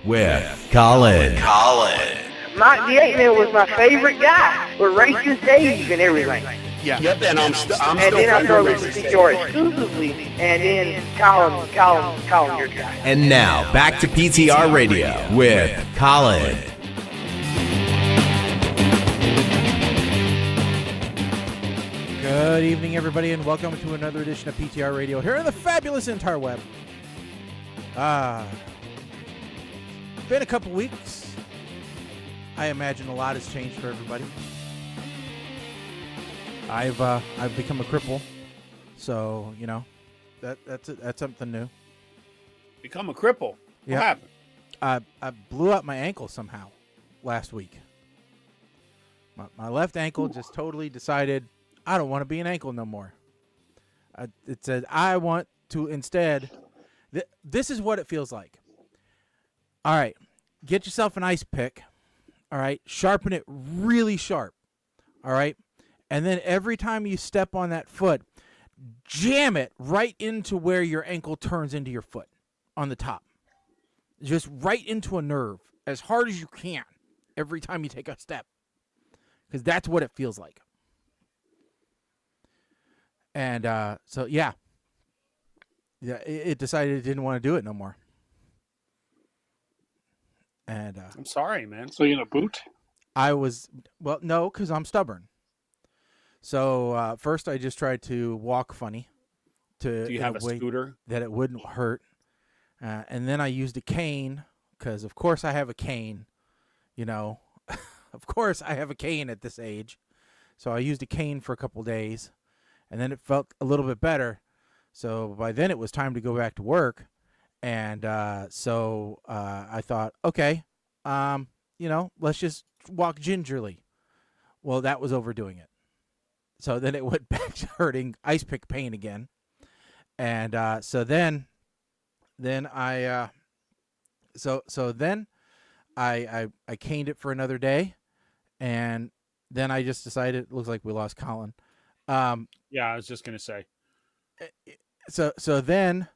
with Colin. The 8-man was my favorite guy. We're racing Dave and everything. Yeah. Yep, and I'm still and then I started with PTR exclusively, and then Colin, your guy. And now, back to PTR Radio with Colin. Good evening, everybody, and welcome to another edition of PTR Radio here on the fabulous interweb. Been a couple weeks. I imagine a lot has changed for everybody. I've become a cripple, so you know that's something new. Become a cripple. Yeah. What happened? I blew up my ankle somehow last week. My left ankle just totally decided I don't want to be an ankle no more. It said I want to instead. This is what it feels like. All right, get yourself an ice pick. All right, sharpen it really sharp. All right, and then every time you step on that foot, jam it right into where your ankle turns into your foot on the top. Just right into a nerve as hard as you can every time you take a step, because that's what it feels like. And so it decided it didn't want to do it no more. And I'm sorry, man. So you're in a boot? No, because I'm stubborn. So first I just tried to walk funny. Do you have a scooter? That it wouldn't hurt. And then I used a cane, because of course I have a cane. You know, of course I have a cane at this age. So I used a cane for a couple days. And then it felt a little bit better. So by then it was time to go back to work. And so I thought, okay, let's just walk gingerly. Well, that was overdoing it. So then it went back to hurting ice pick pain again. And so then I caned it for another day. And then I just decided, it looks like we lost Colin. Yeah, I was just going to say. So then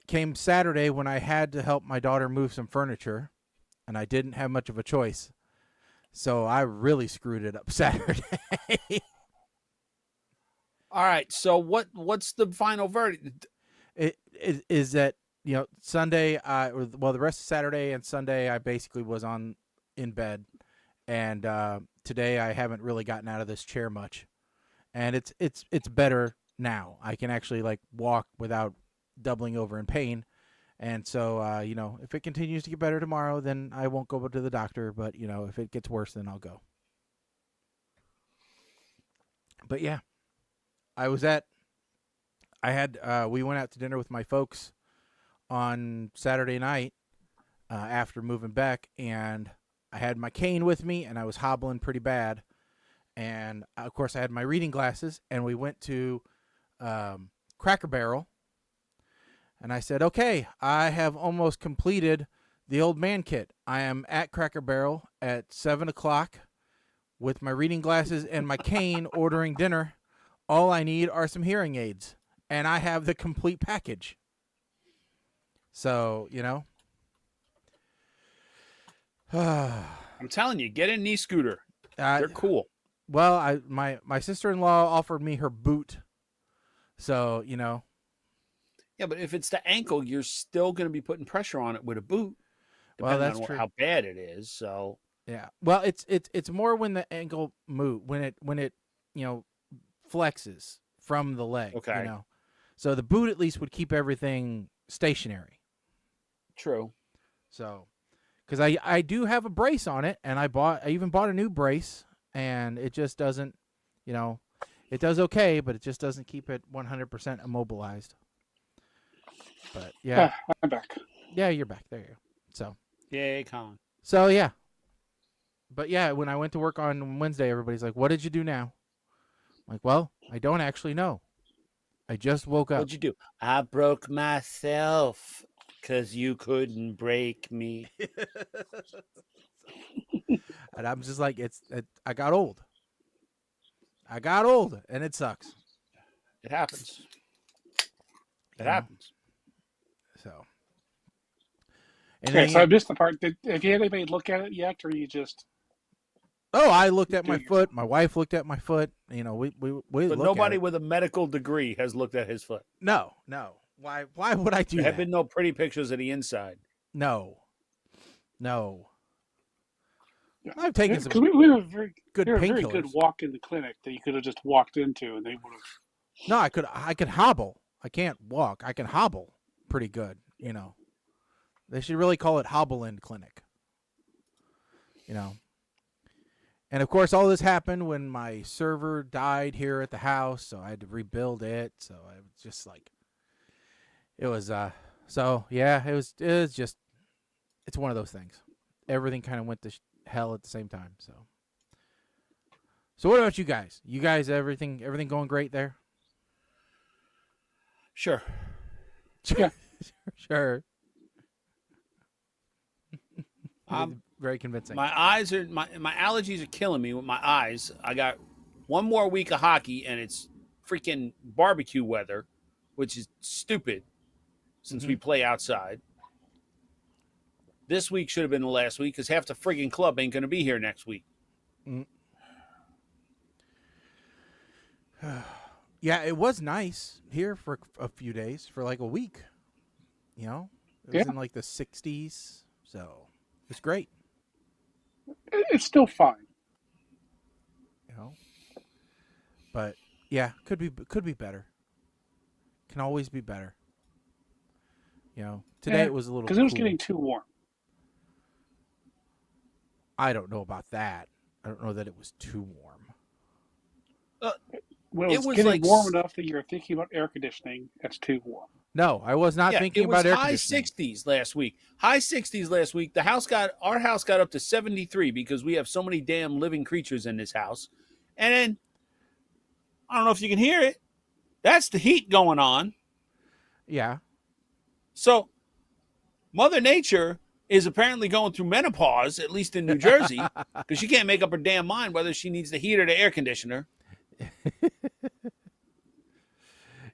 came Saturday when I had to help my daughter move some furniture, and I didn't have much of a choice. So I really screwed it up Saturday. All right. So what's the final verdict? It is that, Sunday, the rest of Saturday and Sunday, I basically was in bed. And today I haven't really gotten out of this chair much. And it's better now. I can actually walk without doubling over in pain. And so, if it continues to get better tomorrow, then I won't go to the doctor. But, if it gets worse, then I'll go. But yeah, we went out to dinner with my folks on Saturday night after moving back, and I had my cane with me, and I was hobbling pretty bad. And, of course, I had my reading glasses, and we went to Cracker Barrel. And I said, okay, I have almost completed the old man kit. I am at Cracker Barrel at 7 o'clock with my reading glasses and my cane ordering dinner. All I need are some hearing aids, and I have the complete package. So, I'm telling you, get a knee scooter. They're cool. Well, my sister-in-law offered me her boot. So, Yeah, but if it's the ankle, you're still going to be putting pressure on it with a boot. Well, that's on true. How bad it is. So yeah. Well, it's more when the ankle move, when it flexes from the leg. Okay. So the boot at least would keep everything stationary. True. So, because I do have a brace on it, and I even bought a new brace, and it just doesn't, it does okay, but it just doesn't keep it 100% immobilized. But yeah, I'm back. Yeah, you're back. There you go. So yay, Colin. So yeah, but yeah, when I went to work on Wednesday, everybody's like, "What did you do now?" I'm like, well, I don't actually know. I just woke up. What'd you do? I broke myself because you couldn't break me. And I'm just like, I got old. And it sucks. It happens. It happens. So And Okay, then, so I missed the part. Have you had anybody look at it yet, or you just? I looked at my Doing foot. My wife looked at my foot. You know, we But look nobody at it. with a medical degree has looked at his foot. No. Why would I do There that? have been no pretty pictures of the inside. No. Yeah. I've taken Because some we have a very good we have a very good painkillers. walk in the clinic that you could have just walked into, and they would have. No, I could hobble. I can't walk. I can hobble pretty good, you know. They should really call it Hobble In Clinic. You know. And of course all this happened when my server died here at the house, so I had to rebuild it. So I was just like it was just it's one of those things. Everything kind of went to hell at the same time, so. So what about you guys? You guys everything going great there? Sure. Yeah. Sure. Very convincing. My eyes are my allergies are killing me with my eyes. I got one more week of hockey and it's freaking barbecue weather, which is stupid since we play outside. This week should have been the last week because half the friggin' club ain't going to be here next week. Yeah, it was nice here for a few days, for like a week. You know, it was in like the 60s, so it's great. It's still fine. You know, but yeah, could be better. Can always be better. You know, today it was a little because it was cool. getting too warm. I don't know about that. I don't know that it was too warm. When It it was was getting like warm enough that you're thinking about air conditioning, that's too warm. No, I was not thinking about air conditioning. It was high 60s last week. High 60s last week. Our house got up to 73 because we have so many damn living creatures in this house. And then I don't know if you can hear it. That's the heat going on. Yeah. So Mother Nature is apparently going through menopause, at least in New Jersey, because she can't make up her damn mind whether she needs the heat or the air conditioner.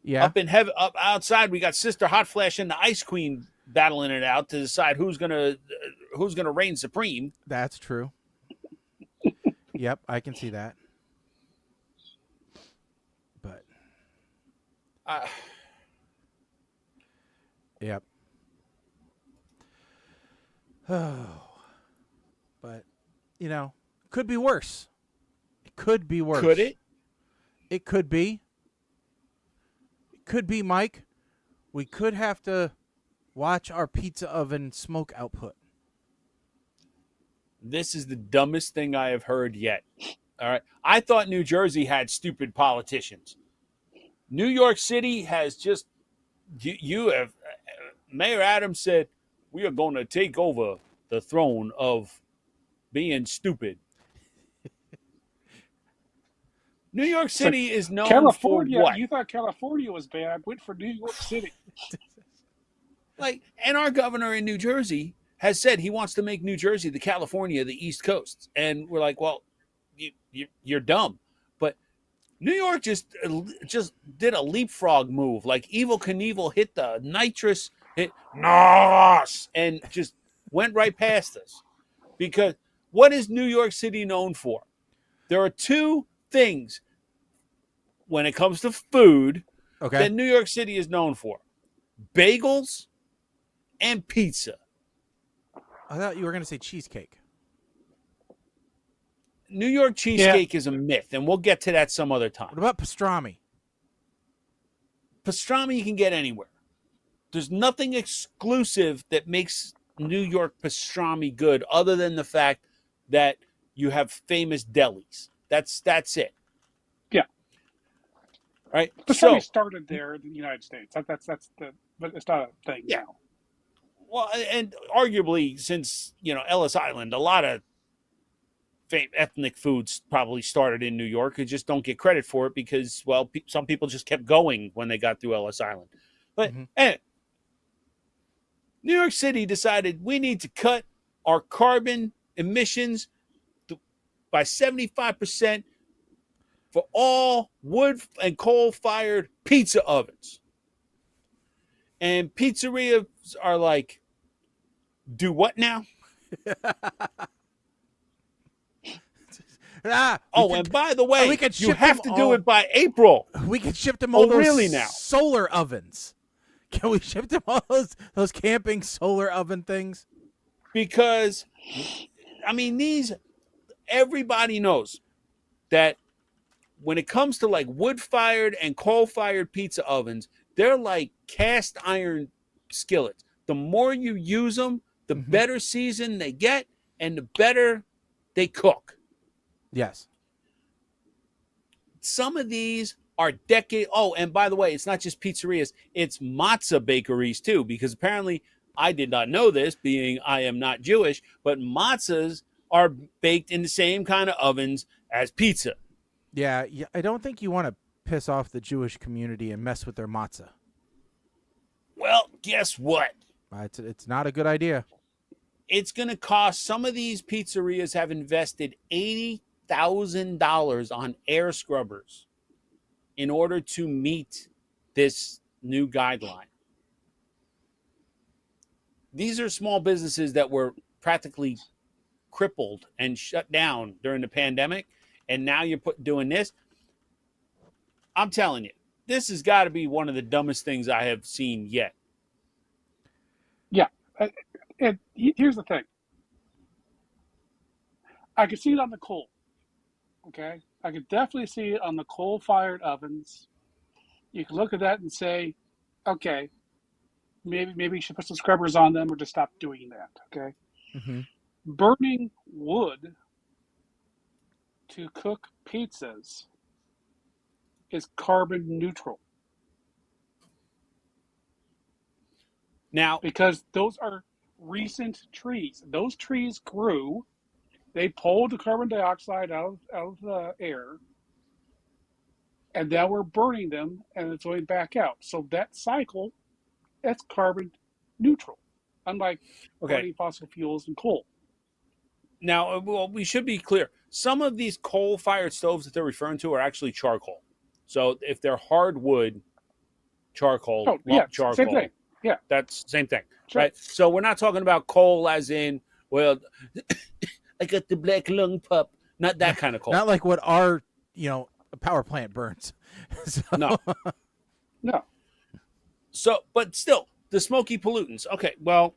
Yeah. Up outside, we got Sister Hot Flash and the Ice Queen battling it out to decide who's gonna reign supreme. That's true. Yep, I can see that. But yep. Oh. But you know, could be worse. It could be worse. Could it? It could be. Could be, Mike. We could have to watch our pizza oven smoke output. This is the dumbest thing I have heard yet. All right. I thought New Jersey had stupid politicians. New York City has just, you have, Mayor Adams said, we are going to take over the throne of being stupid. New York City is known California, for what? you thought California was bad. Went for New York City. And our governor in New Jersey has said he wants to make New Jersey the California of the East Coast. And we're like, well, you're dumb. But New York just did a leapfrog move. Like Evel Knievel hit the nitrous, and just went right past us. Because what is New York City known for? There are two things when it comes to food that New York City is known for: bagels and pizza. I thought you were going to say cheesecake. New York cheesecake is a myth, and we'll get to that some other time. What about pastrami? Pastrami you can get anywhere. There's nothing exclusive that makes New York pastrami good other than the fact that you have famous delis. That's it. Yeah. Right? Pastrami started there in the United States. That's the, but it's not a thing now. Well, and arguably, since Ellis Island, a lot of ethnic foods probably started in New York. Who just don't get credit for it because, well, some people just kept going when they got through Ellis Island. But anyway, New York City decided we need to cut our carbon emissions by 75% for all wood and coal-fired pizza ovens. And pizzerias are like, Do what now? And by the way, we could you ship have them to do all- it by April. We could ship them all Oh, those really now? solar ovens. Can we ship them all those camping solar oven things? Because, I mean, everybody knows that when it comes to like wood-fired and coal-fired pizza ovens, they're like cast iron skillets. The more you use them, the better season they get and the better they cook. Yes. Some of these are decade. Oh, and by the way, it's not just pizzerias, it's matzah bakeries too, because apparently I did not know this, being I am not Jewish, but matzahs are baked in the same kind of ovens as pizza. Yeah, I don't think you want to piss off the Jewish community and mess with their matzah. Well, guess what? It's not a good idea. It's going to cost, some of these pizzerias have invested $80,000 on air scrubbers in order to meet this new guideline. These are small businesses that were practically crippled and shut down during the pandemic, and now you're doing this. I'm telling you, this has got to be one of the dumbest things I have seen yet. Yeah. And here's the thing. I could see it on the coal. Okay? I could definitely see it on the coal-fired ovens. You can look at that and say, okay, maybe you should put some scrubbers on them or just stop doing that. Okay? Mm-hmm. Burning wood to cook pizzas is carbon neutral. Now, Because those are recent trees. Those trees grew. They pulled the carbon dioxide out of the air, and now we're burning them, and it's going back out. So that cycle, that's carbon neutral, unlike burning fossil fuels and coal. Now, well, we should be clear. Some of these coal-fired stoves that they're referring to are actually charcoal. So if they're hardwood, charcoal, charcoal. Same thing. Yeah, that's same thing, sure. Right? So we're not talking about coal as in, well, I got the black lung pup. Not that kind of coal. Not like what our power plant burns. So. No. So, but still, the smoky pollutants. Okay, well,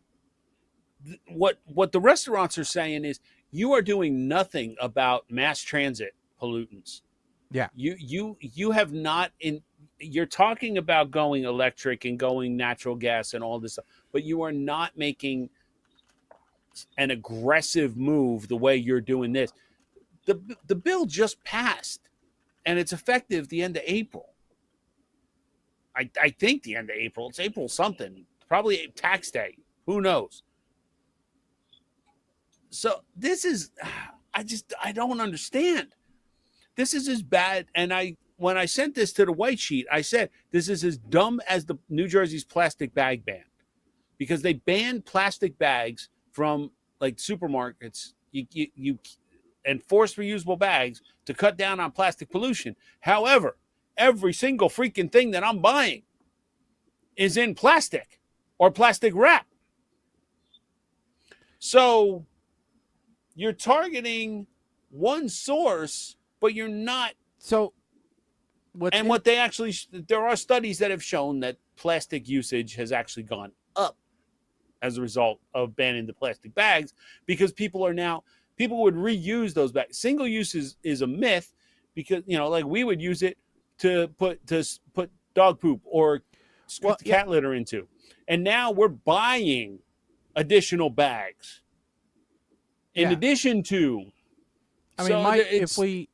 what the restaurants are saying is you are doing nothing about mass transit pollutants. Yeah. You have not in. You're talking about going electric and going natural gas and all this stuff, but you are not making an aggressive move the way you're doing this. The bill just passed, and it's effective the end of April. I think the end of April. It's April something. Probably tax day. Who knows? So this is, I don't understand. This is as bad. And when I sent this to the white sheet, I said, this is as dumb as the New Jersey's plastic bag ban, because they banned plastic bags from like supermarkets. You and forced reusable bags to cut down on plastic pollution. However, every single freaking thing that I'm buying is in plastic or plastic wrap. So you're targeting one source, but you're not. So what they actually, there are studies that have shown that plastic usage has actually gone up as a result of banning the plastic bags, because people would reuse those bags. Single use is a myth, because like we would use it to put dog poop or squirt cat litter into, and now we're buying additional bags in addition to. I mean, Mike, if we,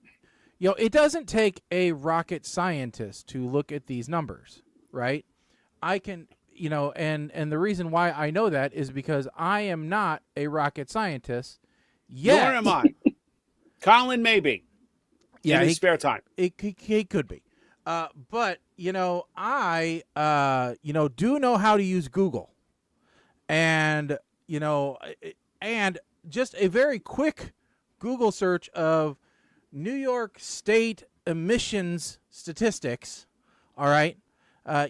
it doesn't take a rocket scientist to look at these numbers, right? I can, and the reason why I know that is because I am not a rocket scientist yet. Nor am I. Colin may be. In his spare time. He could be. But, I, do know how to use Google. And, and just a very quick Google search of New York State emissions statistics, all right,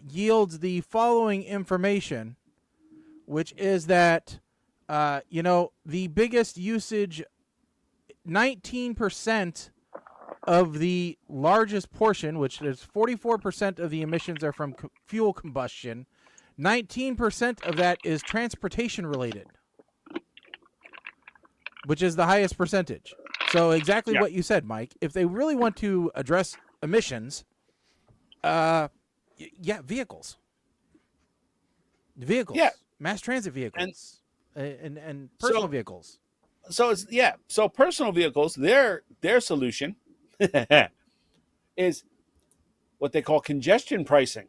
yields the following information, which is that The biggest usage, 19% of the largest portion, which is 44% of the emissions are from fuel combustion. 19% of that is transportation related, which is the highest percentage. So exactly what you said, Mike. If they really want to address emissions, vehicles. Yeah. Mass transit vehicles and personal vehicles. So so personal vehicles, their solution is what they call congestion pricing.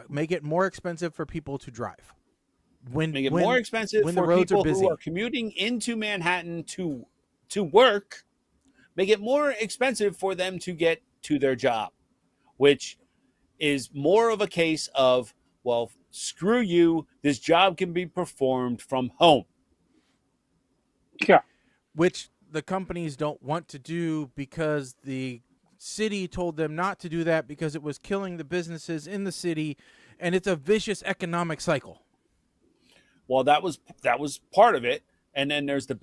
Make it more expensive for people to drive. Make it more expensive when for the roads people are busy. who are commuting into Manhattan to work. Make it more expensive for them to get to their job, which is more of a case of, well, screw you, this job can be performed from home. Yeah. Which the companies don't want to do because the city told them not to do that because it was killing the businesses in the city, and it's a vicious economic cycle. Well, that was part of it, and then there's the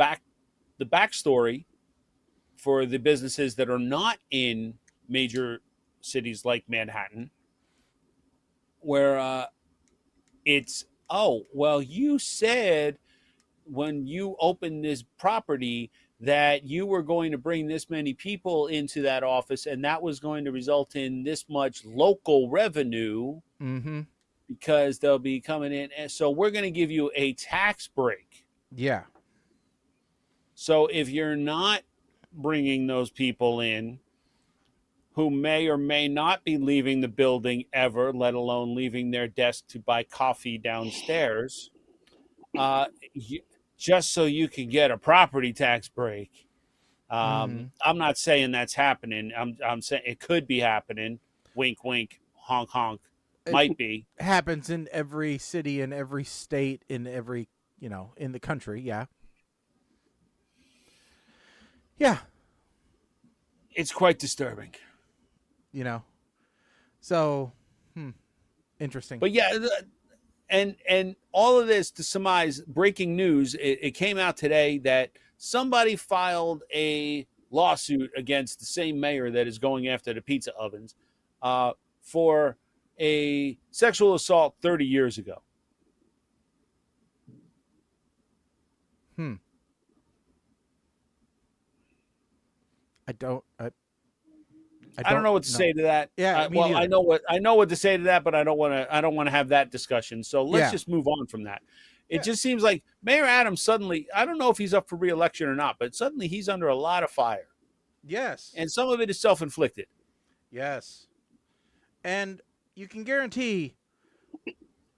backstory for the businesses that are not in major cities like Manhattan, where it's, oh, well, you said when you opened this property that you were going to bring this many people into that office, and that was going to result in this much local revenue. Mm-hmm. Because they'll be coming in. And so we're going to give you a tax break. Yeah. So if you're not bringing those people in who may or may not be leaving the building ever, let alone leaving their desk to buy coffee downstairs, just so you can get a property tax break. I'm not saying that's happening. I'm saying it could be happening. Wink, wink, honk, honk. Might be. Happens in every city, in every state, in every, in the country. Yeah. Yeah. It's quite disturbing. So, interesting. But yeah, and all of this, to surmise, breaking news, it came out today that somebody filed a lawsuit against the same mayor that is going after the pizza ovens for a sexual assault 30 years ago. I don't know what to say to that. Yeah, well, I know what to say to that, but I don't want to have that discussion. So let's just move on from that. It just seems like Mayor Adams suddenly, I don't know if he's up for re-election or not, but suddenly he's under a lot of fire. Yes. And some of it is self-inflicted. Yes. And you can guarantee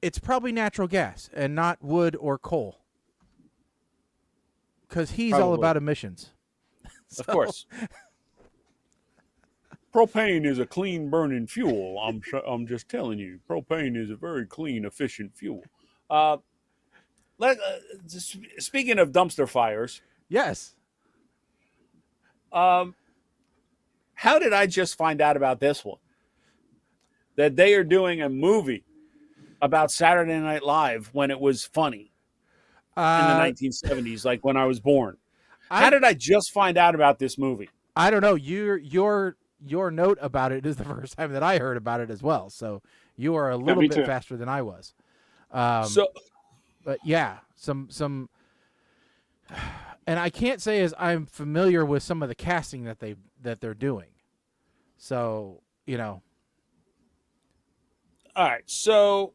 it's probably natural gas and not wood or coal. Because he's all about emissions. Of course. Propane is a clean burning fuel. I'm just telling you. Propane is a very clean, efficient fuel. Speaking of dumpster fires. Yes. How did I just find out about this one? That they are doing a movie about Saturday Night Live when it was funny in the 1970s, like when I was born. How did I just find out about this movie? I don't know. Your note about it is the first time that I heard about it as well. So you are a little bit faster than I was. But yeah, some, and I can't say as I'm familiar with some of the casting that they're doing. So, All right, so,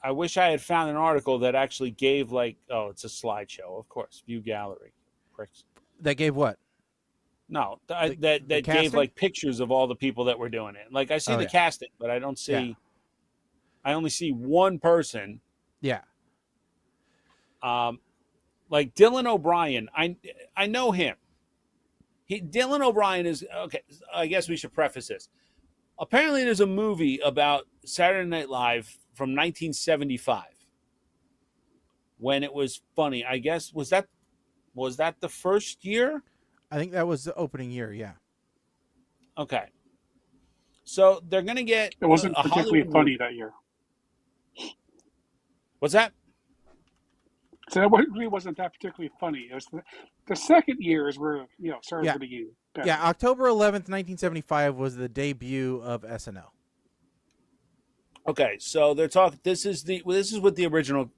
I wish I had found an article that actually gave it's a slideshow, of course, view gallery. Pricks. That gave what? No, that gave pictures of all the people that were doing it. Like I see the casting, but I don't see. Yeah. I only see one person. Yeah. Like Dylan O'Brien, I know him. Dylan O'Brien is okay. I guess we should preface this. Apparently, there's a movie about Saturday Night Live from 1975 when it was funny. I guess was that the first year? I think that was the opening year. Yeah. Okay. So they're gonna get. It wasn't particularly funny that year. What's that? So that really wasn't that particularly funny. It was the second year is where started to begin. Better. Yeah, October 11th, 1975 was the debut of SNL. Okay, so they're talking. This is with the original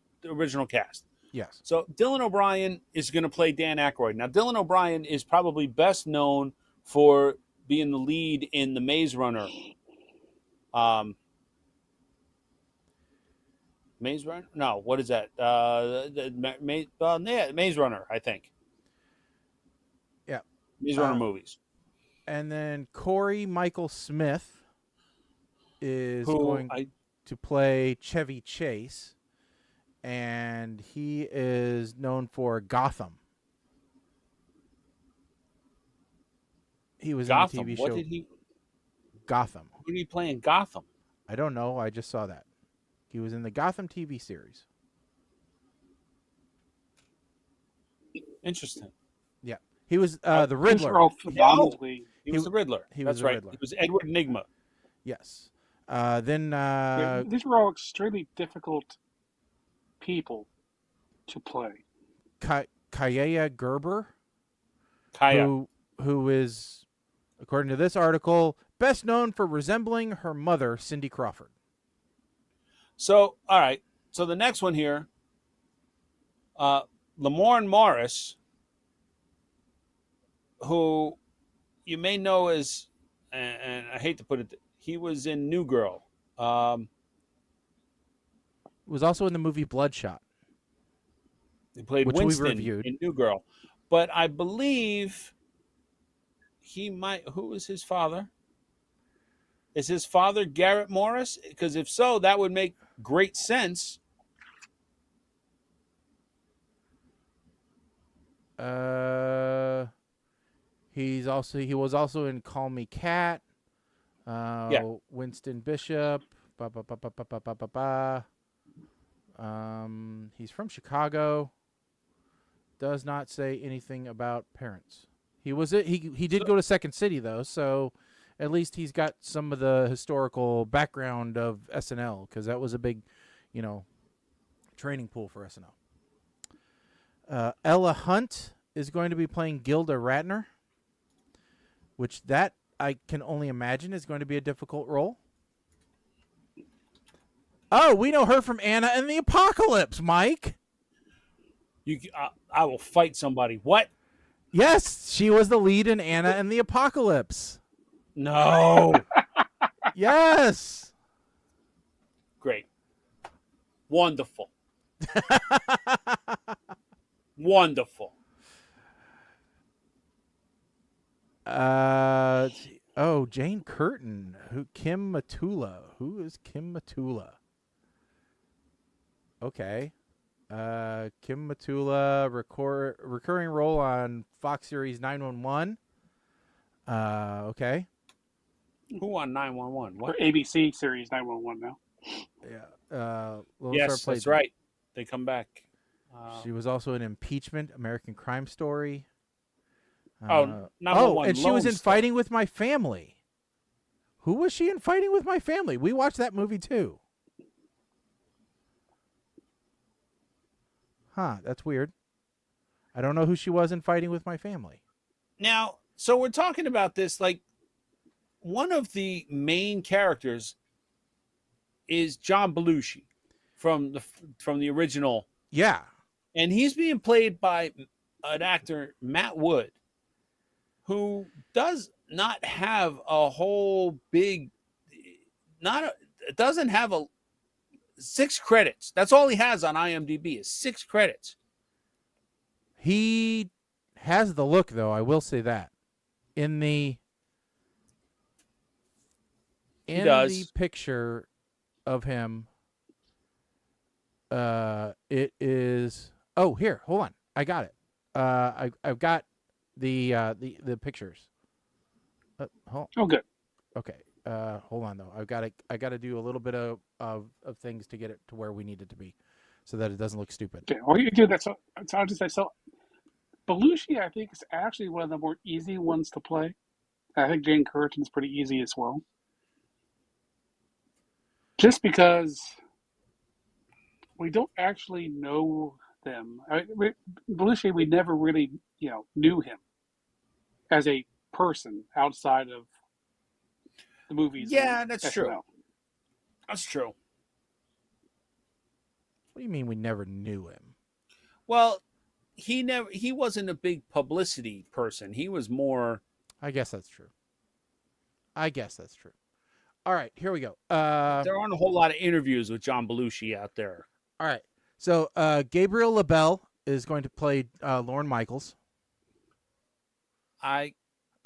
cast. Yes. So Dylan O'Brien is going to play Dan Aykroyd. Now, Dylan O'Brien is probably best known for being the lead in the Maze Runner. Maze Runner? No, what is that? Maze Runner, I think. Yeah. Maze Runner movies. And then Corey Michael Smith is going to play Chevy Chase, and he is known for Gotham. He was Gotham. in the TV show. What did he? Gotham. Who did he play in Gotham? I don't know. I just saw that. He was in the Gotham TV series. Interesting. Yeah. He was the Riddler. He was the Riddler. That's right. Riddler. He was Edward Nygma. Yes. Then these were all extremely difficult people to play. Kaya Gerber, Kaya, who is, according to this article, best known for resembling her mother, Cindy Crawford. So, all right. So the next one here, Lamorne Morris, who you may know as, and I hate to put it, he was in New Girl. Was also in the movie Bloodshot. He played which Winston we reviewed in New Girl. But I believe he might. Who was his father? Is his father Garrett Morris? Because if so, that would make great sense. He was also in Call Me Cat. Winston Bishop. He's from Chicago. Does not say anything about parents. He did go to Second City though, so at least he's got some of the historical background of SNL because that was a big, training pool for SNL. Ella Hunt is going to be playing Gilda Radner, which that I can only imagine is going to be a difficult role. Oh, we know her from Anna and the Apocalypse, Mike. I will fight somebody. What? Yes, she was the lead in Anna and the Apocalypse. No. Yes. Great. Wonderful. Wonderful. Jane Curtin. Kim Matula. Who is Kim Matula? Okay. Kim Matula, recurring role on Fox Series 911. Okay. Who on 911? What? Or ABC Series 911 now. Yeah. Yes, that's right. They come back. She was also in Impeachment, American Crime Story. 911 and she was in Star. Fighting with My Family. Who was she in Fighting with My Family? We watched that movie too. Huh, that's weird. I don't know who she was in Fighting with My Family. Now, so we're talking about this, like, one of the main characters is John Belushi from the original. Yeah. And he's being played by an actor, Matt Wood, who does not have a whole big, doesn't have 6 credits. That's all he has on IMDb is 6 credits. He has the look, though. I will say that in the picture of him, it is. Oh, here, hold on. I got it. I've got the pictures. Oh, good. Okay. Hold on though. I got to do a little bit of things to get it to where we need it to be, so that it doesn't look stupid. Okay. All you do that's I'll just say so. Belushi, I think, is actually one of the more easy ones to play. I think Jane Curtin's pretty easy as well. Just because we don't actually know them. Belushi, we never really, knew him as a person outside of the movies. Yeah, and that's SNL. true. That's true. What do you mean we never knew him? Well, he wasn't a big publicity person. He was more. I guess that's true. All right, here we go. There aren't a whole lot of interviews with John Belushi out there. All right. So Gabriel LaBelle is going to play Lorne Michaels. I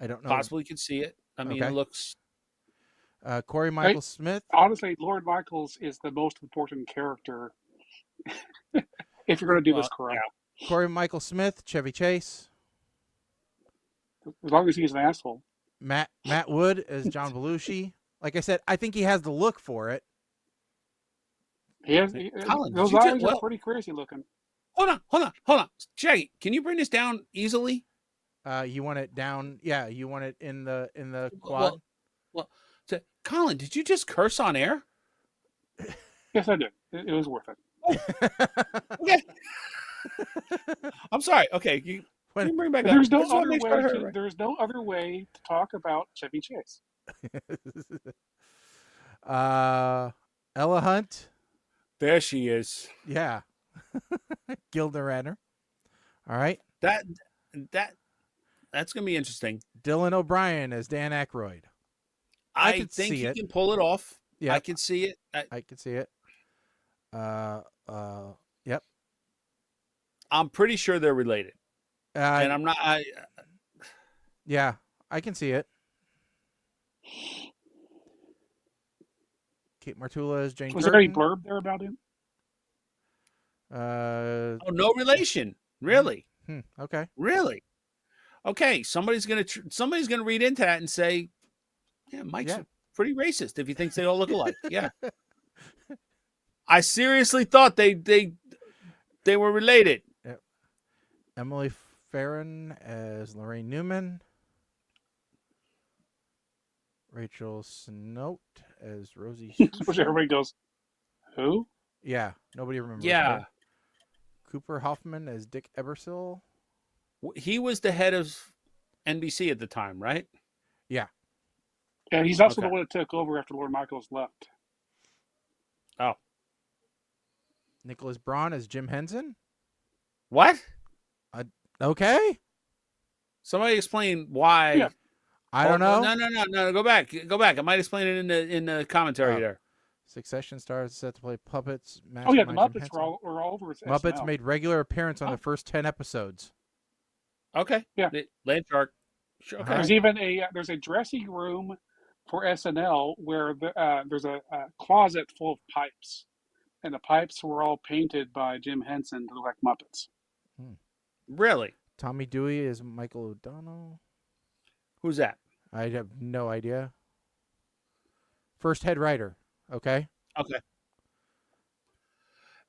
don't know. possibly could see it. I mean, Okay. it looks. Corey Michael Smith. Honestly, Lord Michaels is the most important character if you're going to do this correct. Yeah. Corey Michael Smith, Chevy Chase. As long as he's an asshole. Matt Wood as John Belushi. Like I said, I think he has the look for it. Colin, those eyes are pretty crazy looking. Hold on. Jay, can you bring this down easily? You want it down? Yeah, you want it in the quad. Well, Colin, did you just curse on air? Yes, I did. It was worth it. Okay. I'm sorry. Okay, you bring back. There's up. There's no other way to talk about Chevy Chase. Ella Hunt. There she is. Yeah. Gilda Radner. All right. That's gonna be interesting. Dylan O'Brien as Dan Aykroyd. I think he can pull it off. Yeah, I can see it. I can see it. Yep. I'm pretty sure they're related, and I'm not. Yeah, I can see it. Kate Martula as Jane. Was there any blurb there about him? No relation. Really? Okay. Really? Okay. Somebody's gonna read into that and say, "Yeah, Mike's pretty racist if he thinks they all look alike." Yeah. I seriously thought they were related. Yep. Emily Farron as Lorraine Newman. Rachel Snout as Rosie. Which everybody goes, who? Yeah, nobody remembers. Yeah. Her. Cooper Hoffman as Dick Ebersol. He was the head of NBC at the time, right? Yeah. And he's also the one that took over after Lord Michaels left. Oh. Nicholas Braun as Jim Henson. What? Okay. Somebody explain why. Yeah. I don't know. No. Go back. I might explain it in the commentary there. Succession stars set to play puppets. The Muppets were all over. Muppets SNL. made regular appearance on the first 10 episodes. Okay. Yeah. Land Shark. Sure. Okay. There's even there's a dressing room for SNL where there's a closet full of pipes, and the pipes were all painted by Jim Henson to look like Muppets. Really? Tommy Dewey is Michael O'Donnell. Who's that? I have no idea. First head writer. Okay. Okay.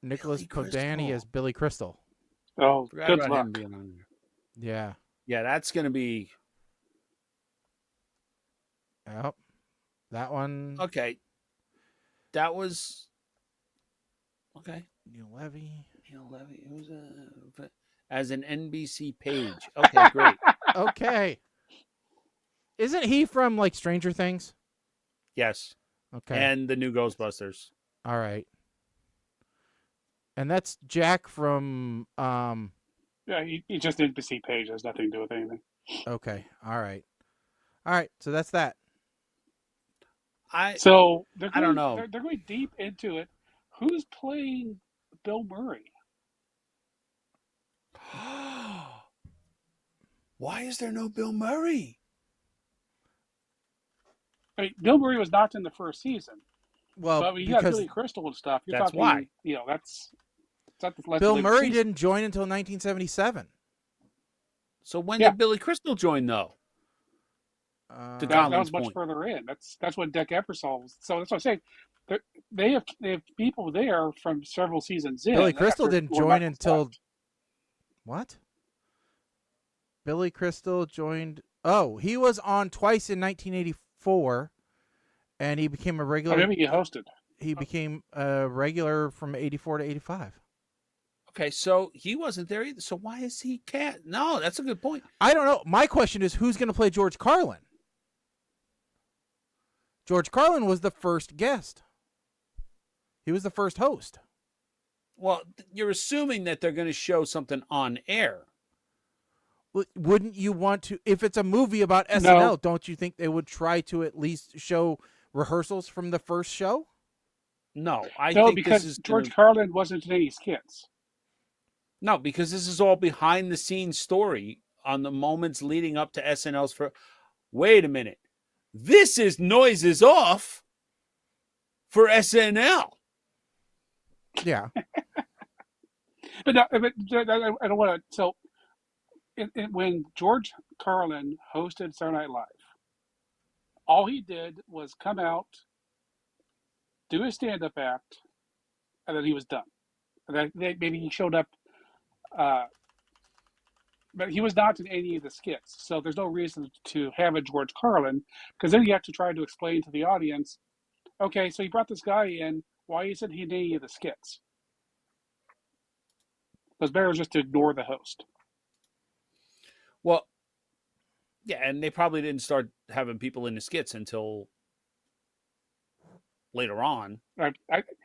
Nicholas Podany as Billy Crystal. Oh, good luck. Him being on there. Yeah. Yeah, that's going to be... Yep. That one. Okay. That was... Okay. Neil Levy. It was as an NBC page. Okay, great. Okay. Isn't he from, like, Stranger Things? Yes. Okay. And the new Ghostbusters. All right. And that's Jack from... Yeah, he just NBC page. Has nothing to do with anything. Okay. All right. So that's that. I don't know. They're going deep into it. Who's playing Bill Murray? Why is there no Bill Murray? I mean, Bill Murray was not in the first season. Well, but you got Billy Crystal and stuff. You're that's talking, why. That's Bill Murray didn't join until 1977. So when did Billy Crystal join, though? That was much further in. That's when Dick Ebersol was. So that's what I'm saying. They have people there from several seasons in. Billy Crystal didn't join until what? Billy Crystal joined. Oh, he was on twice in 1984, and he became a regular. Maybe he hosted. he became a regular from 84 to 85. Okay, so he wasn't there either. So why is he cat? No, that's a good point. I don't know. My question is, who's going to play George Carlin? George Carlin was the first guest. He was the first host. Well, you're assuming that they're going to show something on air. Wouldn't you want to, if it's a movie about SNL, don't you think they would try to at least show rehearsals from the first show? No, I No, think because this is George Carlin wasn't in any skits. No, because this is all behind the scenes story on the moments leading up to SNL's wait a minute. This is noises off for SNL. Yeah. But no, I don't want to. So, when George Carlin hosted Saturday Night Live, all he did was come out, do his stand-up act, and then he was done. And then maybe he showed up, but he was not in any of the skits. So there's no reason to have a George Carlin, because then you have to try to explain to the audience, okay, so you brought this guy in, why isn't he in any of the skits? It's better just to ignore the host. Well, yeah, and they probably didn't start having people in the skits until later on. It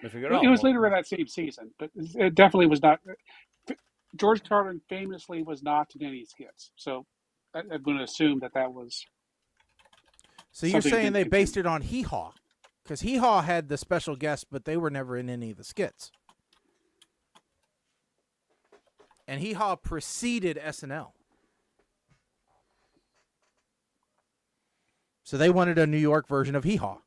It was later in that same season, but it definitely was not. George Carlin famously was not in any skits, so I'm going to assume that was. So you're saying they based it on Hee Haw, because Hee Haw had the special guests, but they were never in any of the skits. And Hee Haw preceded SNL. So they wanted a New York version of Hee Haw.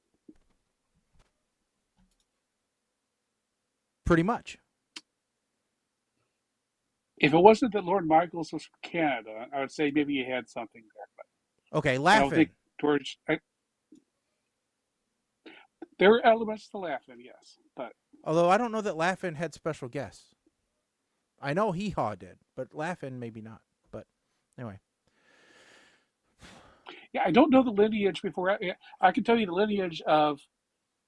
Pretty much. If it wasn't that Lorne Michaels was from Canada, I would say maybe you had something there. But Okay, I don't Laugh-In. think George. There were elements to Laugh-In, yes, but Although I don't know that Laugh-In had special guests. I know Hee Haw did, but Laugh-In maybe not. But anyway. yeah, I don't know the lineage before. I can tell you the lineage of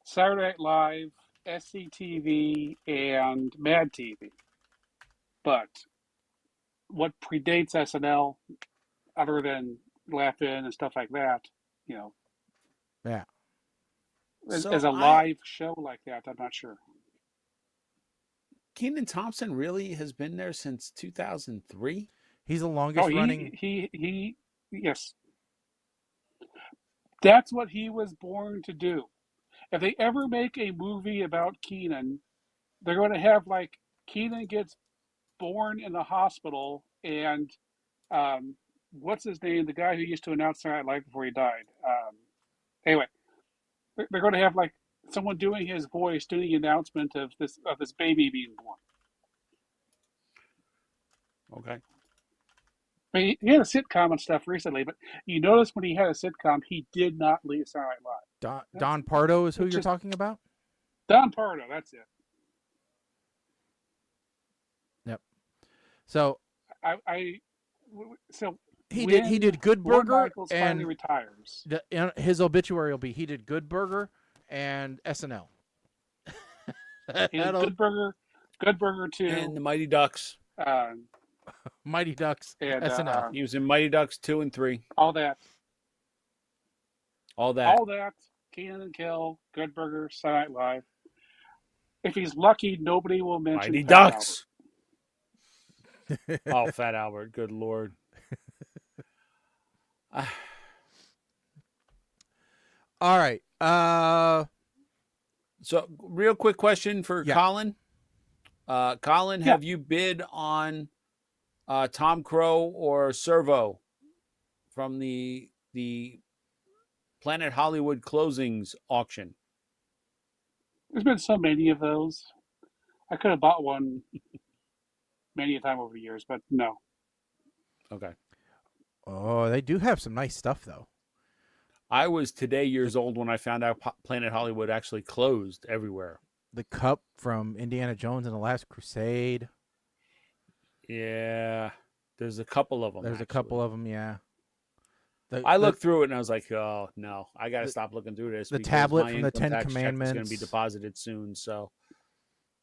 Saturday Night Live, SCTV, and Mad TV. But what predates SNL, other than Laugh-In and stuff like that, Yeah. as So a live show like that, I'm not sure. Kenan Thompson really has been there since 2003. He's the longest running. He yes. That's what he was born to do. If they ever make a movie about Kenan, they're going to have like Kenan gets born in the hospital, and what's his name? The guy who used to announce Saturday Night Live before he died. Anyway, they're going to have like someone doing his voice, doing the announcement of this baby being born. Okay. I mean, he had a sitcom and stuff recently, but you notice when he had a sitcom, he did not leave Saturday Night Live. Don Pardo is who you're talking about? Don Pardo, that's it. Yep. So he did Good Burger, Michaels and finally retires. His obituary will be he did Good Burger and SNL. Good Burger 2, And the Mighty Ducks. Mighty Ducks, and SNL. He was in Mighty Ducks 2 and 3. all that. All that. Kenan and Kel, Good Burger, Saturday Night Live. If he's lucky, nobody will mention Mighty Fat Ducks. Albert. Oh, Fat Albert. Good Lord. All right. So, real quick question for Colin. Colin, have you bid on Tom Crow or Servo from the Planet Hollywood closings auction? There's been so many of those. I could have bought one many a time over the years, but no. Okay. Oh, they do have some nice stuff, though. I was today years old when I found out Planet Hollywood actually closed everywhere. The cup from Indiana Jones and the Last Crusade. Yeah, there's a couple of them. There's a couple of them, yeah. I looked through it and I was like, oh no, I got to stop looking through this. The because tablet my from the income Ten tax check is Commandments going to be deposited soon. So,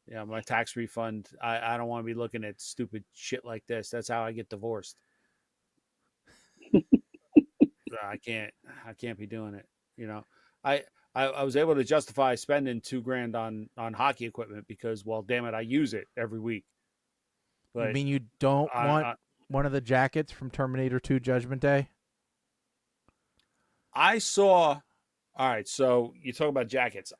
yeah, my tax refund. I don't want to be looking at stupid shit like this. That's how I get divorced. I can't be doing it. You know, I was able to justify spending $2,000 on hockey equipment because, well, damn it, I use it every week. But you mean you don't want one of the jackets from Terminator 2 Judgment Day? I saw. All right, so you talk about jackets. It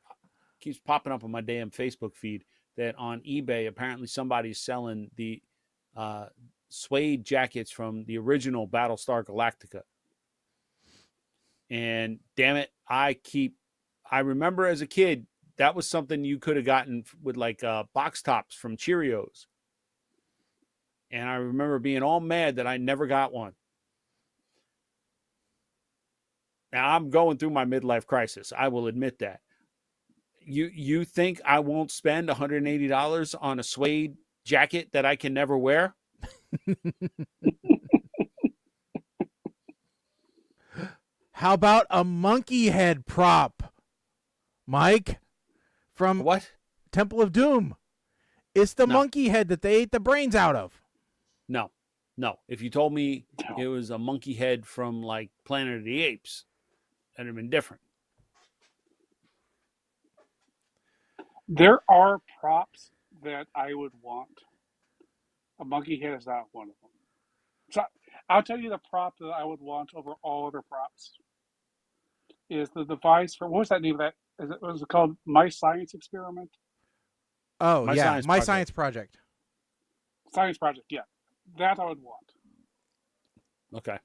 keeps popping up on my damn Facebook feed that on eBay apparently somebody's selling the suede jackets from the original Battlestar Galactica. And damn it, I remember as a kid that was something you could have gotten with like box tops from Cheerios. And I remember being all mad that I never got one. Now I'm going through my midlife crisis. I will admit that. You think I won't spend $180 on a suede jacket that I can never wear? How about a monkey head prop, Mike? From what? Temple of Doom. It's the monkey head that they ate the brains out of. No. If you told me it was a monkey head from like Planet of the Apes, that'd have been different. There are props that I would want. A monkey head is not one of them. So I'll tell you the prop that I would want over all other props is the device for, what was that name of that? Was it called My Science Experiment? Oh, My Science Project. Science Project, yeah. That I would want. Okay.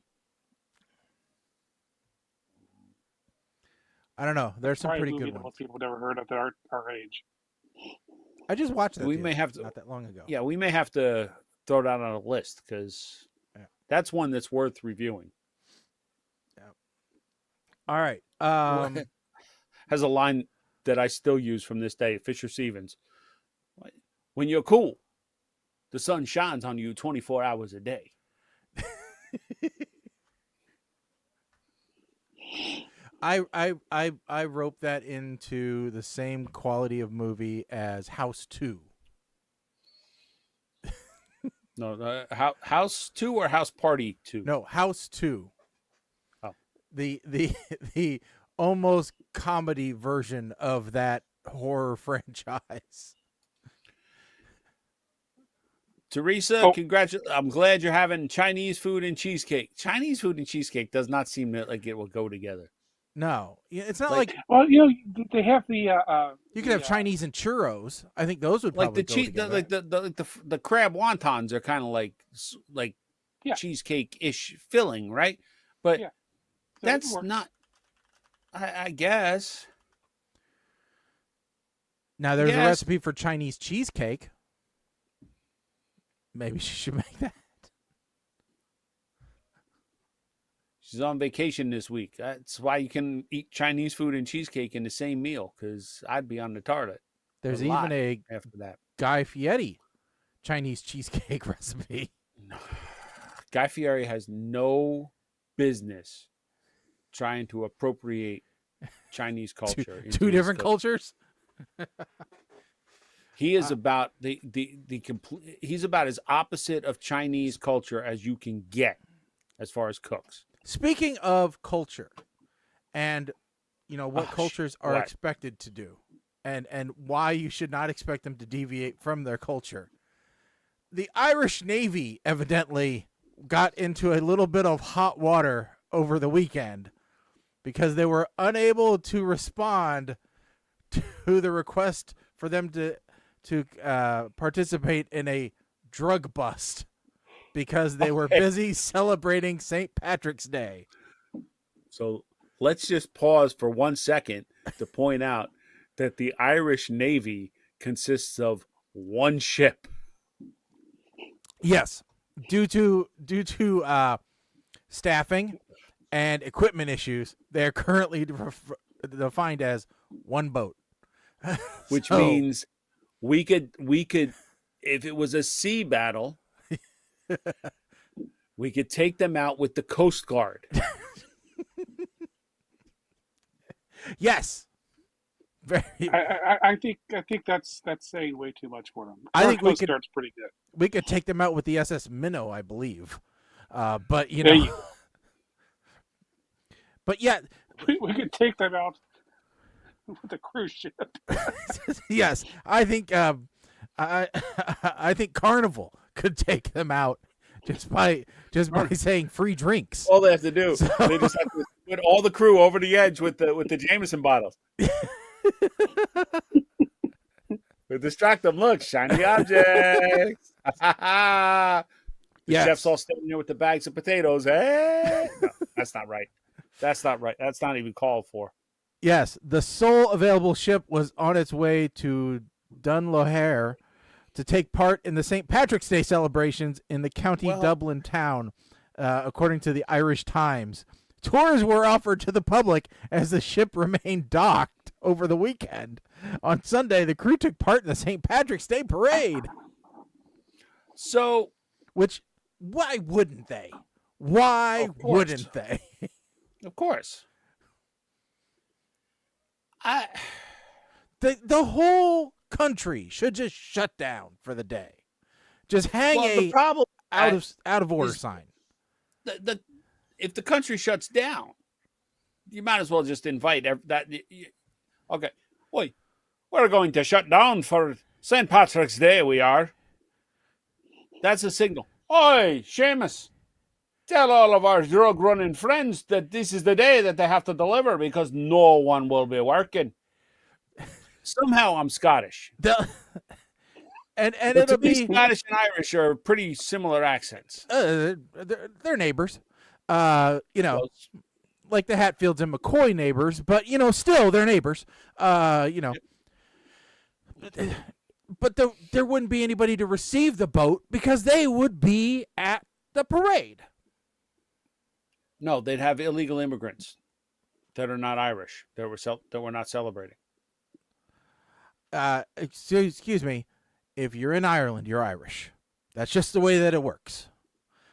I don't know. There's some pretty good ones. ones. Most people never heard of at our age. I just watched that. We may have to, not that long ago. Yeah, we may have to throw that on a list because that's one that's worth reviewing. Yeah. All right. Has a line that I still use from this day, Fisher Stevens. When you're cool, the sun shines on you 24 hours a day. I rope that into the same quality of movie as House 2. No, House 2 or House Party 2? No, House 2. Oh. The almost comedy version of that horror franchise. Teresa, congratulations. I'm glad you're having Chinese food and cheesecake. Chinese food and cheesecake does not seem like it will go together. No, it's not like well, they have the. You could have Chinese and churros. I think those would probably go together. The crab wontons are kind of like cheesecake-ish filling, right? But that's not. I guess. Now there's a recipe for Chinese cheesecake. Maybe she should make that. She's on vacation this week. That's why you can eat Chinese food and cheesecake in the same meal, because I'd be on the toilet. There's even a after that Guy Fieri Chinese cheesecake recipe. Guy Fieri has no business trying to appropriate Chinese culture. Two different cultures. He is about the complete. He's about as opposite of Chinese culture as you can get, as far as cooks. Speaking of culture, and what cultures are expected to do, and why you should not expect them to deviate from their culture. The Irish Navy evidently got into a little bit of hot water over the weekend because they were unable to respond to the request for them to participate in a drug bust because they were busy celebrating St. Patrick's Day. So let's just pause for 1 second to point out that the Irish Navy consists of one ship. Yes, due to staffing and equipment issues, they are currently defined as one boat. Which means we could, if it was a sea battle, we could take them out with the Coast Guard. Yes. Very. I think that's saying way too much for them. I Our think we Coast could- Guard's pretty good. We could take them out with the SS Minnow, I believe. But you There know. you But yeah, We could take them out with a cruise ship. yes, I think I think Carnival could take them out just by saying free drinks. All they have to do, So- they just have to put all the crew over the edge with the Jameson bottles. We distract them. Look, shiny objects. The Yes. chef's all standing there with the bags of potatoes. Hey, no, that's not right. That's not right. That's not even called for. Yes, the sole available ship was on its way to Dunlohair to take part in the St. Patrick's Day celebrations in the County Dublin town, according to the Irish Times. Tours were offered to the public as the ship remained docked over the weekend. On Sunday, the crew took part in the St. Patrick's Day parade. So, Which, why wouldn't they? Why Of course. wouldn't they? of course, The whole country should just shut down for the day. Just hang the a problem out of order is- sign. if the country shuts down, you might as well just invite that. Okay, wait, we're going to shut down for St. Patrick's Day. We are. That's a signal. Oi, Seamus, tell all of our drug-running friends that this is the day that they have to deliver because no one will be working. Somehow I'm Scottish. And But it'll to me, be Scottish and Irish are pretty similar accents. they're neighbors. You know, like the Hatfields and McCoy neighbors, but you know, still they're neighbors. You know, but there wouldn't be anybody to receive the boat because they would be at the parade. No, they'd have illegal immigrants that are not Irish that were not celebrating. Excuse me, if you're in Ireland, you're Irish. That's just the way that it works.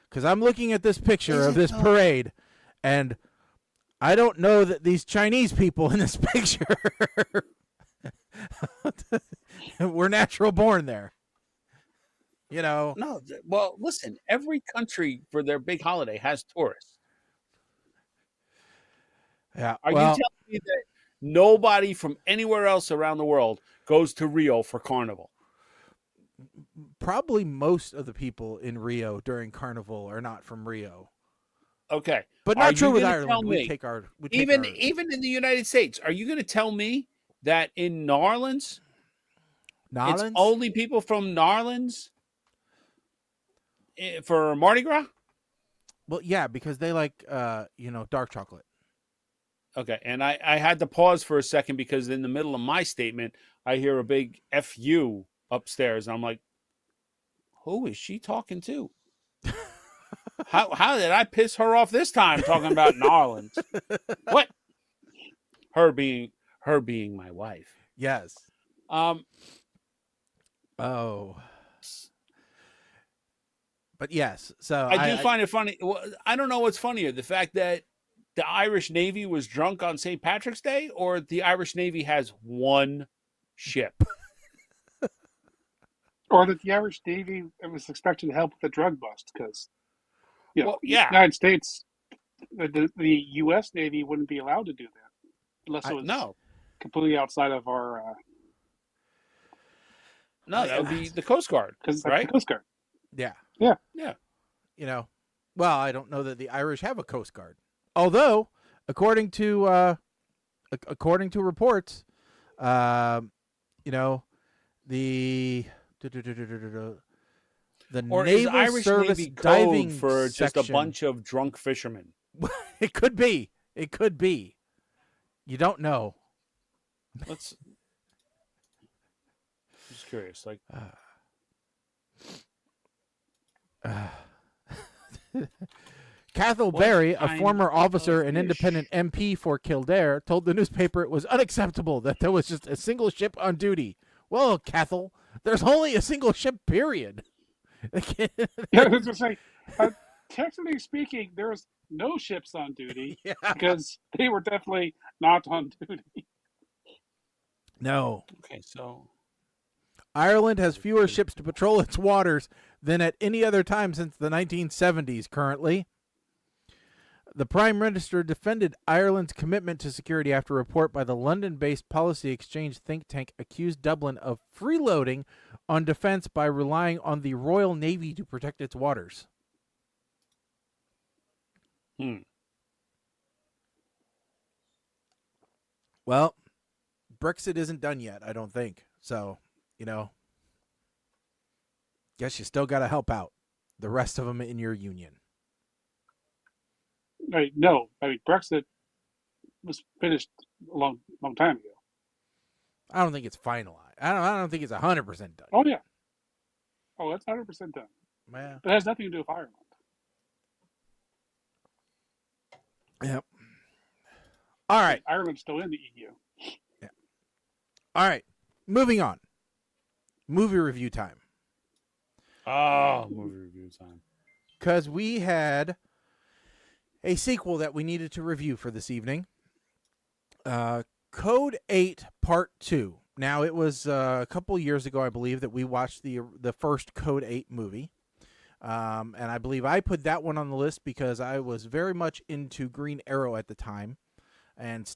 Because I'm looking at this picture of this parade, and I don't know that these Chinese people in this picture were natural born there. You know, No, well, listen, every country for their big holiday has tourists. yeah. Are well, you telling me that nobody from anywhere else around the world goes to Rio for Carnival? probably most of the people in Rio during Carnival are not from Rio, Okay, but Are not you true with gonna Ireland. tell We me, take our even in the United States, are you going to tell me that in New Orleans, Nolans? it's only people from New Orleans for Mardi Gras? Well, yeah, because they like you know, dark chocolate. Okay, and I had to pause for a second because in the middle of my statement, I hear a big "fu" upstairs. And I'm like, who is she talking to? How did I piss her off this time talking about New Orleans? What? Her being my wife. Yes. Um, Oh. But yes, so I do find it funny. Well, I don't know what's funnier, the fact that the Irish Navy was drunk on St. Patrick's Day, or the Irish Navy has one ship. Or that the Irish Navy was expected to help with the drug bust because, you know, Well, yeah. United States, the U.S. Navy wouldn't be allowed to do that unless it was No, completely outside of our that would be the Coast Guard, because right? the Coast Guard. yeah. Yeah. You know, well, I don't know that the Irish have a Coast Guard. Although, according to reports, you know, the Or is Naval Irish Service Navy code diving for just a section- bunch of drunk fishermen? It could be. It could be. You don't know. Let's. Just curious, like Cathal What Berry, a kind former officer of and fish? independent MP for Kildare, told the newspaper it was unacceptable that there was just a single ship on duty. Well, Cathal, there's only a single ship, period. Yeah, I was gonna say, technically speaking, there was no ships on duty Yeah. because they were definitely not on duty. No. Okay, so Ireland has fewer ships to patrol its waters than at any other time since the 1970s currently. The Prime Minister defended Ireland's commitment to security after a report by the London-based policy exchange think tank accused Dublin of freeloading on defense by relying on the Royal Navy to protect its waters. Well, Brexit isn't done yet, I don't think. So, guess you still got to help out the rest of them in your union. No, Brexit was finished a long time ago. I don't think it's finalized. I don't think it's 100% done. Oh yeah. Oh, that's 100% done. Yeah. It has nothing to do with Ireland. Yep. All right. Ireland's still in the EU. Yeah. All right. Moving on. Movie review time. oh, movie review time. Because we had a sequel that we needed to review for this evening. Code 8 Part 2. Now, it was a couple years ago, I believe, that we watched the first Code 8 movie. And I believe I put that one on the list because I was very much into Green Arrow at the time. And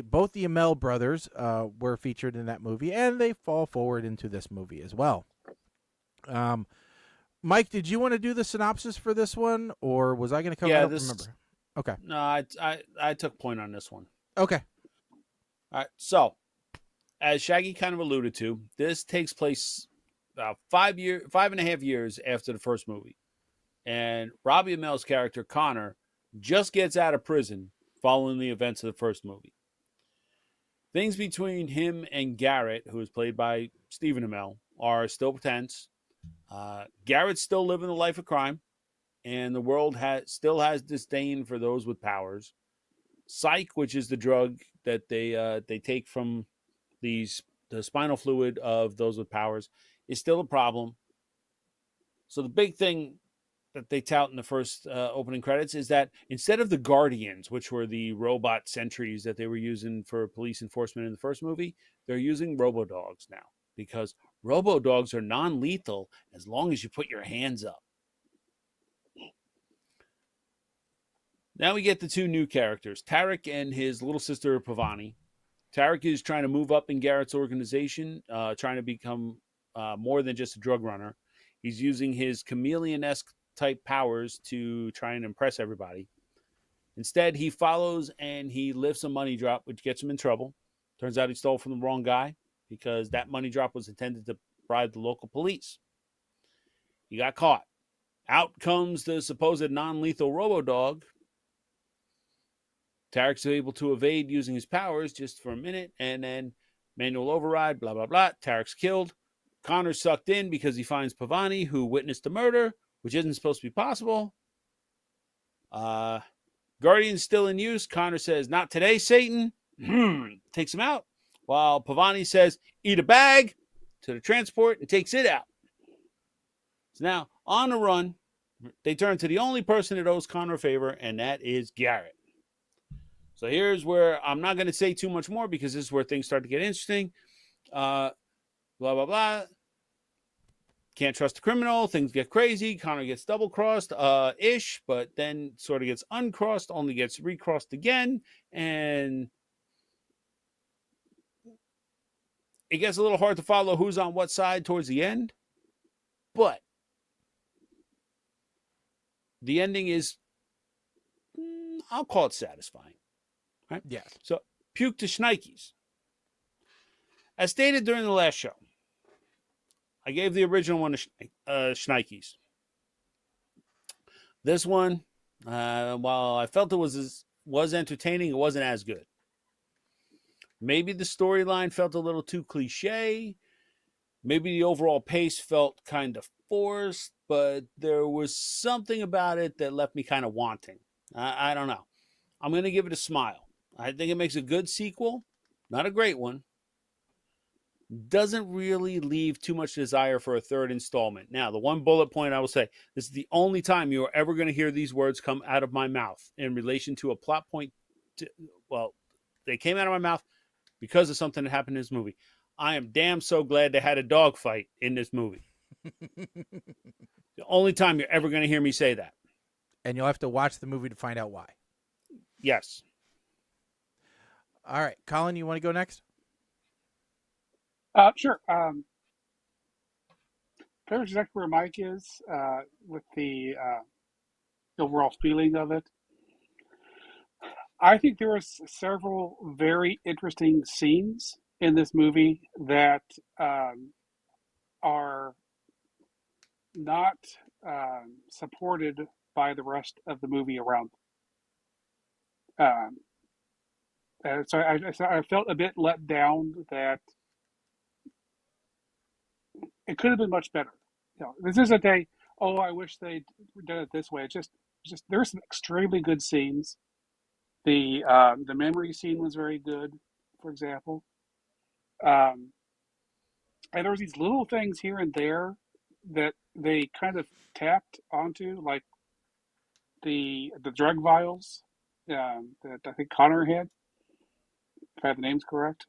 both the Amell brothers were featured in that movie, and they fall forward into this movie as well. Mike, did you want to do the synopsis for this one, or was I going to cover? Yeah, I don't remember. Okay. No, I took point on this one. Okay. All right. So, as Shaggy kind of alluded to, this takes place about 5.5 years after the first movie, and Robbie Amell's character Connor just gets out of prison following the events of the first movie. Things between him and Garrett, who is played by Stephen Amell, are still tense. Garrett's still living the life of crime, and the world still has disdain for those with powers. Psych, which is the drug that they take from the spinal fluid of those with powers, is still a problem. So the big thing that they tout in the first opening credits is that instead of the Guardians, which were the robot sentries that they were using for police enforcement in the first movie, they're using robo-dogs now, because robo-dogs are non-lethal as long as you put your hands up. Now we get the two new characters, Tarek and his little sister Pavani. Tarek is trying to move up in Garrett's organization, trying to become more than just a drug runner. He's using his chameleon-esque type powers to try and impress everybody. Instead, he follows and he lifts a money drop, which gets him in trouble. Turns out he stole from the wrong guy because that money drop was intended to bribe the local police. He got caught. Out comes the supposed non-lethal robo-dog. Tarek's able to evade using his powers just for a minute, and then manual override, blah, blah, blah. Tarek's killed. Connor's sucked in because he finds Pavani, who witnessed the murder, which isn't supposed to be possible. Guardian's still in use. Connor says, "Not today, Satan." Takes him out. While Pavani says, "Eat a bag," to the transport and takes it out. So now, on the run, they turn to the only person that owes Connor a favor, and that is Garrett. So here's where I'm not going to say too much more because this is where things start to get interesting. Blah, blah, blah. Can't trust a criminal. Things get crazy. Connor gets double-crossed, ish, but then sort of gets uncrossed, only gets recrossed again. And it gets a little hard to follow who's on what side towards the end. But the ending is, I'll call it satisfying. Right? Yes. So, puke to Schneikes. As stated during the last show, I gave the original one a Schneikes. This one, while I felt it was entertaining, it wasn't as good. Maybe the storyline felt a little too cliche. Maybe the overall pace felt kind of forced, but there was something about it that left me kind of wanting. I don't know. I'm going to give it a smile. I think it makes a good sequel. Not a great one. doesn't really leave too much desire for a third installment. Now, the one bullet point I will say, this is the only time you are ever going to hear these words come out of my mouth in relation to a plot point. Well, they came out of my mouth because of something that happened in this movie. I am damn so glad they had a dog fight in this movie. The only time you're ever going to hear me say that. And you'll have to watch the movie to find out why. Yes. All right. Colin, you want to go next? Sure. Pretty much exactly where Mike is with the overall feeling of it. I think there were several very interesting scenes in this movie that are not supported by the rest of the movie around them. So I felt a bit let down that it could have been much better. This isn't a, oh, I wish they'd done it this way. It's just there's some extremely good scenes. The memory scene was very good, for example. And there was these little things here and there that they kind of tapped onto, like the drug vials that I think Connor had, if I have the names correct,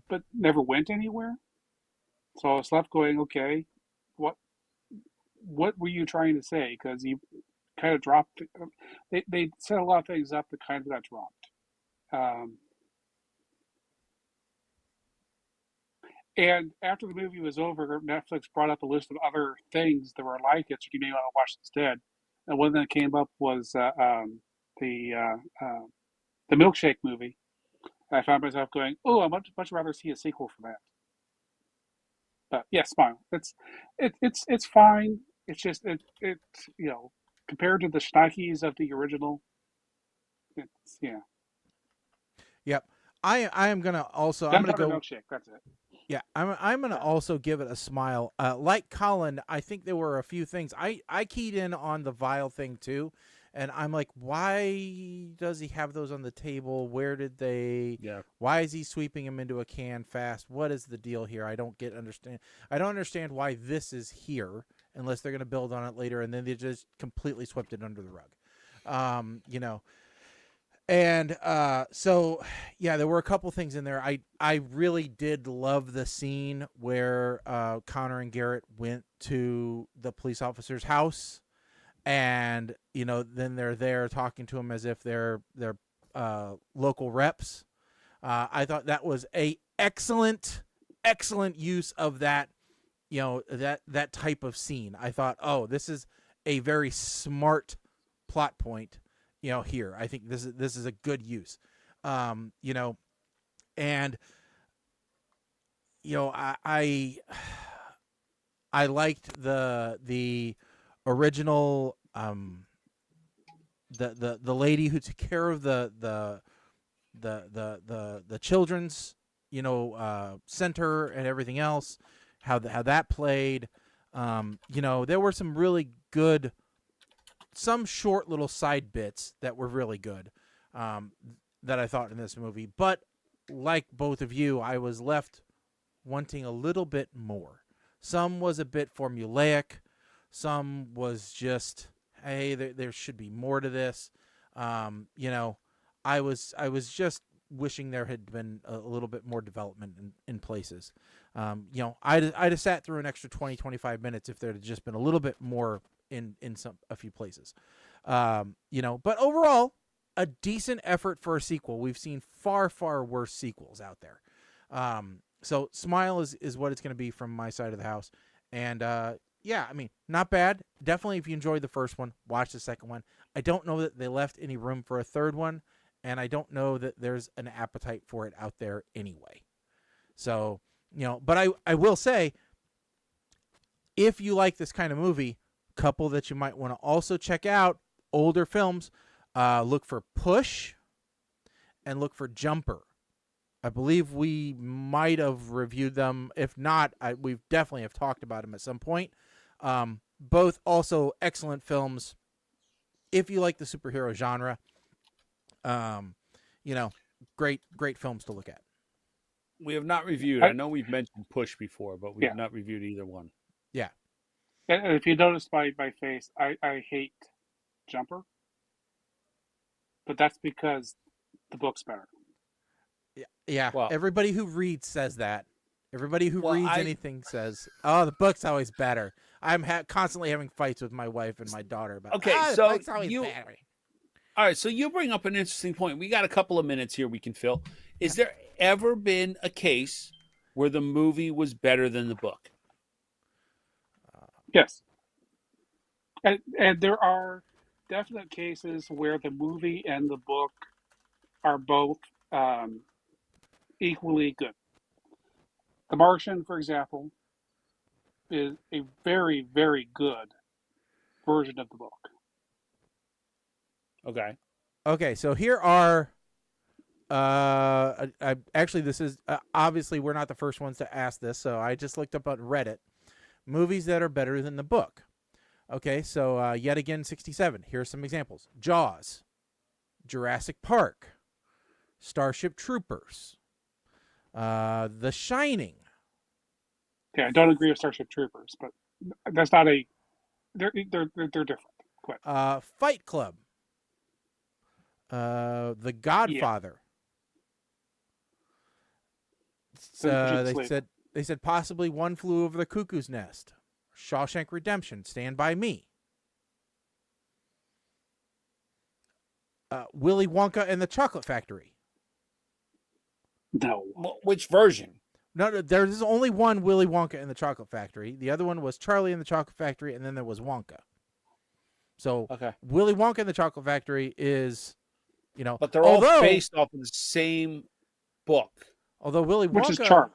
but never went anywhere. So I was left going, okay, what were you trying to say? Because you kind of dropped. They set a lot of things up that kind of got dropped. And after the movie was over, Netflix brought up a list of other things that were like it, so you may want to watch instead. And one that came up was the milkshake movie. I found myself going, "Oh, I'd much rather see a sequel for that." But yeah, Smile. It's fine. It's just it compared to the schnickies of the original, it's yeah. Yep. I am gonna also I'm gonna go milkshake. That's it. Yeah, I'm gonna also give it a Smile. Like Colin, I think there were a few things I keyed in on the vial thing too, and I'm like, why does he have those on the table? Where did they? Yeah. Why is he sweeping them into a can fast? What is the deal here? I don't understand why this is here unless they're gonna build on it later, and then they just completely swept it under the rug. And so, yeah, there were a couple things in there. I really did love the scene where Connor and Garrett went to the police officer's house, and then they're there talking to him as if they're local reps. I thought that was a excellent use of that, that type of scene. I thought, oh, this is a very smart plot point. Here, I think this is a good use, and I liked the original the lady who took care of the children's center and everything else, how that played. There were some really good. Some short little side bits that were really good that I thought in this movie. But like both of you, I was left wanting a little bit more. Some was a bit formulaic. Some was just, hey, there should be more to this. I was just wishing there had been a little bit more development in places. I'd have sat through an extra 20, 25 minutes if there had just been a little bit more in a few places. But overall, a decent effort for a sequel. We've seen far, far worse sequels out there. So Smile is what it's going to be from my side of the house. And not bad. Definitely, if you enjoyed the first one, watch the second one. I don't know that they left any room for a third one, and I don't know that there's an appetite for it out there anyway. So, but I will say, if you like this kind of movie, couple that you might want to also check out, older films, look for Push and look for Jumper. I believe we might have reviewed them. If not, we definitely have talked about them at some point. Both also excellent films if you like the superhero genre. Great films to look at. We have not reviewed. I know we've mentioned Push before, but we've not reviewed either one. Yeah. And if you notice my face, I hate Jumper, but that's because the book's better. Yeah. Well, everybody who reads says that. Everybody who reads I- anything says, "Oh, the book's always better." I'm constantly having fights with my wife and my daughter about. Okay, the so book's always better. All right, so you bring up an interesting point. We got a couple of minutes here we can fill. Is there ever been a case where the movie was better than the book? Yes. And there are definite cases where the movie and the book are both equally good. The Martian, for example, is a very, very good version of the book. Okay. Okay, so here are. Actually, this is obviously we're not the first ones to ask this, so I just looked up on Reddit movies that are better than the book. Okay, so yet again, 67. Here are some examples: Jaws, Jurassic Park, Starship Troopers, The Shining. Okay, I don't agree with Starship Troopers, but that's not a. They're different. Quite. Fight Club, The Godfather. They said possibly One Flew Over the Cuckoo's Nest, Shawshank Redemption, Stand By Me, Willy Wonka and the Chocolate Factory. No. Which version? No, there's only one Willy Wonka and the Chocolate Factory. The other one was Charlie and the Chocolate Factory, and then there was Wonka. So Okay. Willy Wonka and the Chocolate Factory is, but they're all based off of the same book. Although Willy Which is Wonka Charlie.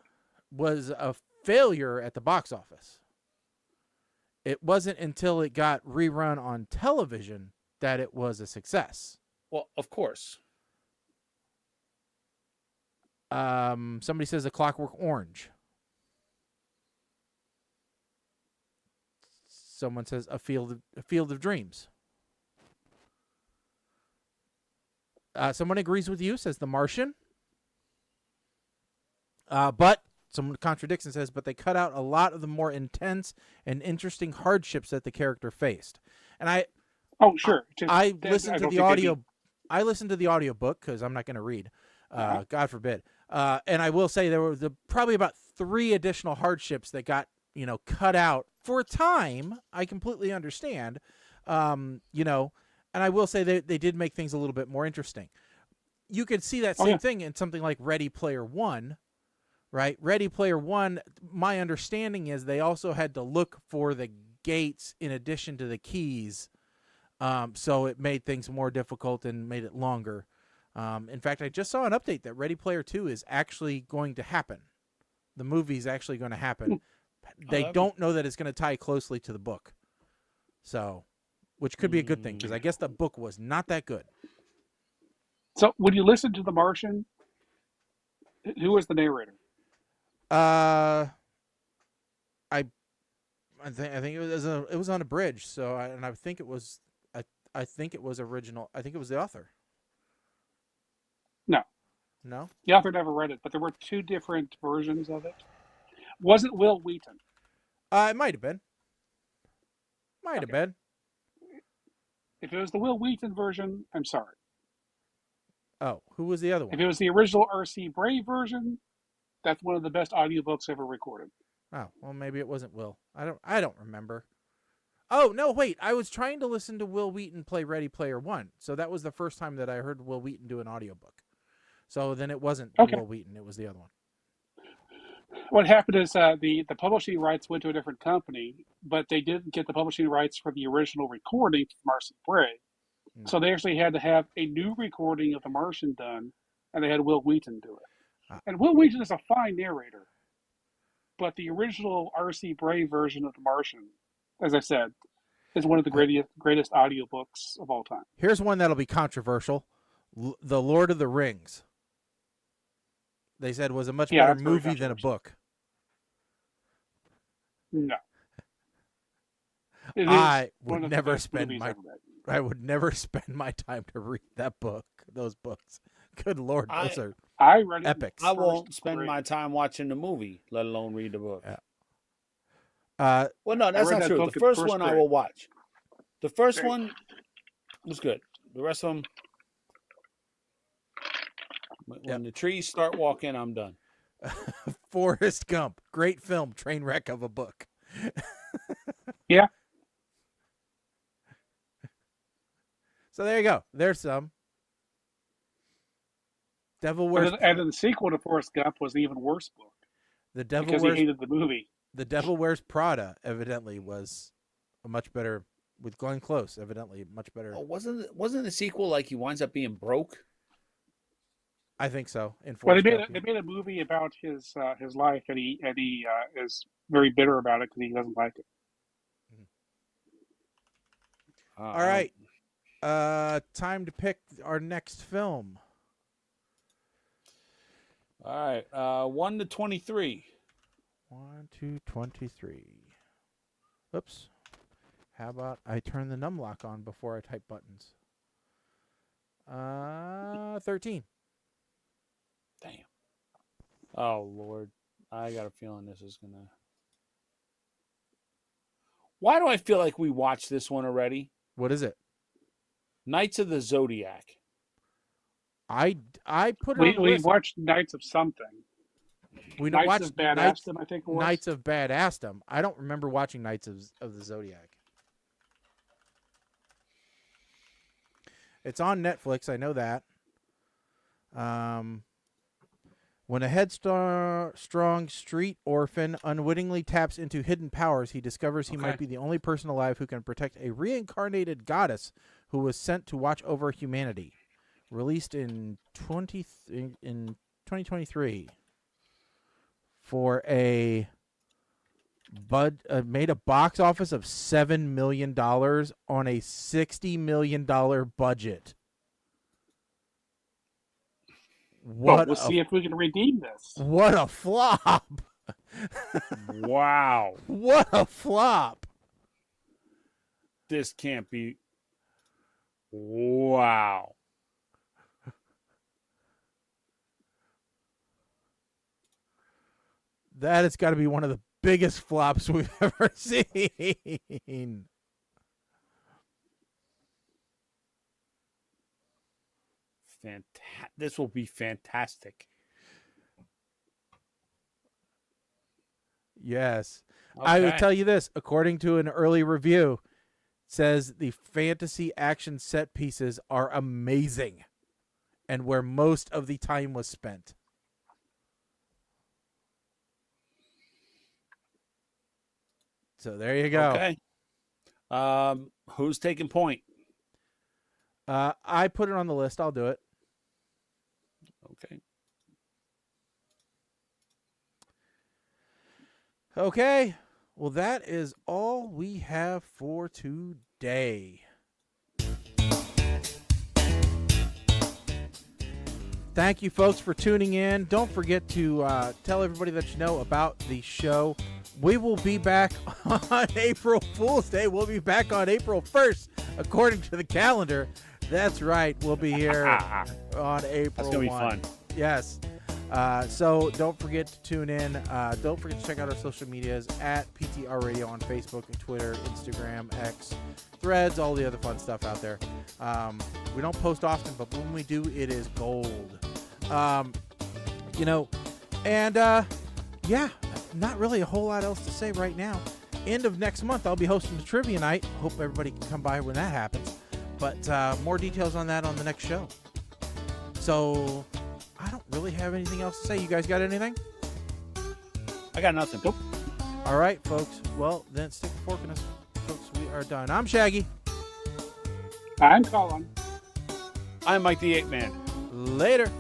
was a failure at the box office. It wasn't until it got rerun on television that it was a success. Well, of course. Somebody says A Clockwork Orange. Someone says A Field of Dreams. Someone agrees with you, says The Martian. But someone contradicts and says, but they cut out a lot of the more intense and interesting hardships that the character faced. And I listened to the audio. I listened to the audiobook because I'm not going to read. God forbid. And I will say there were probably about 3 additional hardships that got, cut out for a time. I completely understand. And I will say they did make things a little bit more interesting. You could see that same thing in something like Ready Player One, right? Ready Player One, my understanding is they also had to look for the gates in addition to the keys. So it made things more difficult and made it longer. In fact, I just saw an update that Ready Player 2 is actually going to happen. The movie's actually going to happen. They don't know that it's going to tie closely to the book. So, which could be a good thing, because I guess the book was not that good. So, when you listen to The Martian, who was the narrator? I think it was on a bridge. So, I think it was original. I think it was the author. No? The author never read it, but there were 2 different versions of it. Was it Will Wheaton? It might have been. Might have been. If it was the Will Wheaton version, I'm sorry. Oh, who was the other one? If it was the original R.C. Bray version, that's one of the best audiobooks ever recorded. Oh, well, maybe it wasn't Will. I don't remember. Oh, no, wait. I was trying to listen to Will Wheaton play Ready Player One. So that was the first time that I heard Will Wheaton do an audiobook. So then it wasn't Will Wheaton. It was the other one. What happened is the publishing rights went to a different company, but they didn't get the publishing rights for the original recording from R.C. Bray. So they actually had to have a new recording of The Martian done, and they had Will Wheaton do it. And Will Wheaton is a fine narrator, but the original R.C. Bray version of The Martian, as I said, is one of the greatest audiobooks of all time. Here's one that'll be controversial. The Lord of the Rings. They said was a much better movie than a book. No. I would never spend my time to read those books. Good Lord, those are I read it. Epics. I won't First spend grade. my time watching the movie, let alone read the book. Yeah. Well, no, that's read not that true. book The in first first one I grade. will watch. The first Okay. one was good. The rest of them, when the trees start walking, I'm done. Forrest Gump, great film, train wreck of a book. Yeah. So there you go. There's some. Devil Wears And then the sequel to Forrest Gump was an even worse book the Devil because he Wears hated the movie. The Devil Wears Prada. Evidently, was a much better with Glenn Close. Evidently, much better. Oh, wasn't the sequel like he winds up being broke? I think so. In Well, Forrest Gump, they made a movie about his life, and he is very bitter about it because he doesn't like it. All right. Time to pick our next film. All right. 1 to 23. 1 to 23. Oops. How about I turn the num lock on before I type buttons? 13. Damn. Oh, Lord. I got a feeling this is going to... Why do I feel like we watched this one already? What is it? Knights of the Zodiac. I put it on the We list. watched Knights of something. We Knights watched of Badassdom, I think it was. Knights of Badassdom. I don't remember watching Knights of the Zodiac. It's on Netflix. I know that. When a headstrong street orphan unwittingly taps into hidden powers, he discovers he might be the only person alive who can protect a reincarnated goddess who was sent to watch over humanity. Released in 2023 for a made a box office of $7 million on a $60 million budget. Well, we'll see if we can redeem this. What a flop! Wow. What a flop! This can't be... Wow. That has got to be one of the biggest flops we've ever seen. This will be fantastic. Yes. Okay. I would tell you this, according to an early review, says the fantasy action set pieces are amazing and where most of the time was spent. So there you go. Okay. Who's taking point? I put it on the list. I'll do it. Okay. Okay. Well, that is all we have for today. Thank you, folks, for tuning in. Don't forget to tell everybody that you know about the show. We will be back on April Fool's Day. We'll be back on April 1st, according to the calendar. That's right. We'll be here on April 1. That's going to be fun. Yes. So don't forget to tune in. Don't forget to check out our social medias at PTR Radio on Facebook and Twitter, Instagram, X, Threads, all the other fun stuff out there. We don't post often, but when we do, it is gold. Yeah, not really a whole lot else to say right now. End of next month, I'll be hosting the trivia night. Hope everybody can come by when that happens. But more details on that on the next show. So I don't really have anything else to say. You guys got anything? I got nothing. Nope. All right, folks. Well, then stick a fork in us. Folks, we are done. I'm Shaggy. I'm Colin. I'm Mike the Ape Man. Later.